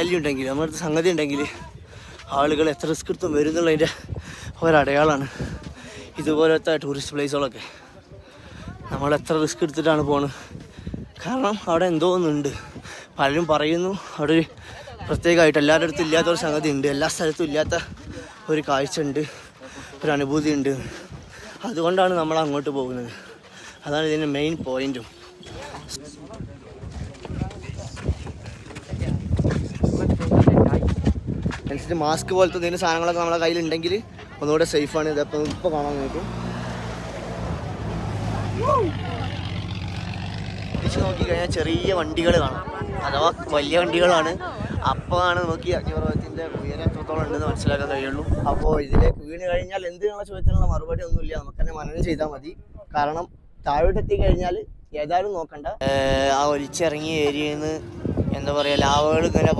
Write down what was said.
Value ഉണ്ടെങ്കിൽ നമ്മുടെ അടുത്ത് സംഗതി ഉണ്ടെങ്കിൽ ആളുകൾ എത്ര റിസ്ക് എടുത്തും വരുന്നുള്ളതിൻ്റെ ഒരടയാളമാണ് ഇതുപോലത്തെ ടൂറിസ്റ്റ് പ്ലേസുകളൊക്കെ. നമ്മൾ എത്ര റിസ്ക് എടുത്തിട്ടാണ് പോകുന്നത്. കാരണം അവിടെ എന്തോ ഒന്നുണ്ട്. പലരും പറയുന്നു അവിടെ ഒരു പ്രത്യേകമായിട്ട് എല്ലാവരുടെ അടുത്തും ഇല്ലാത്തൊരു സംഗതി ഉണ്ട്, എല്ലാ സ്ഥലത്തും ഇല്ലാത്ത ഒരു കാഴ്ച ഉണ്ട്, ഒരു അനുഭൂതി ഉണ്ട്. അതുകൊണ്ടാണ് നമ്മൾ അങ്ങോട്ട് പോകുന്നത്. അതാണ് ഇതിൻ്റെ മെയിൻ പോയിൻറ്റും. അനുസരിച്ച് മാസ്ക് പോലത്തെ എന്തെങ്കിലും സാധനങ്ങളൊക്കെ നമ്മളെ കയ്യിലുണ്ടെങ്കിൽ ഒന്നുകൂടെ സേഫാണ്. ഇതപ്പോൾ ഇപ്പോൾ കാണാൻ നോക്കും. തിരിച്ച് നോക്കിക്കഴിഞ്ഞാൽ ചെറിയ വണ്ടികൾ കാണാം, അഥവാ വലിയ വണ്ടികളാണ്. അപ്പോഴാണ് നമുക്ക് അഗ്നിപർവ്വതത്തിൻ്റെ ഉയരം എത്രത്തോളം ഉണ്ടെന്ന് മനസ്സിലാക്കാൻ കഴിയുള്ളൂ. അപ്പോൾ ഇതിലേക്ക് വീണ് കഴിഞ്ഞാൽ എന്തിനുള്ള ചോദിച്ചാലുള്ള മറുപടി ഒന്നുമില്ല, നമുക്ക് തന്നെ മനനം ചെയ്താൽ മതി. കാരണം താഴോട്ടെത്തി കഴിഞ്ഞാൽ ഏതായാലും നോക്കണ്ട, ആ ഒലിച്ചിറങ്ങിയ ഏരിയയിൽ നിന്ന് എന്താ പറയുക ലാവകൾ ഇങ്ങനെ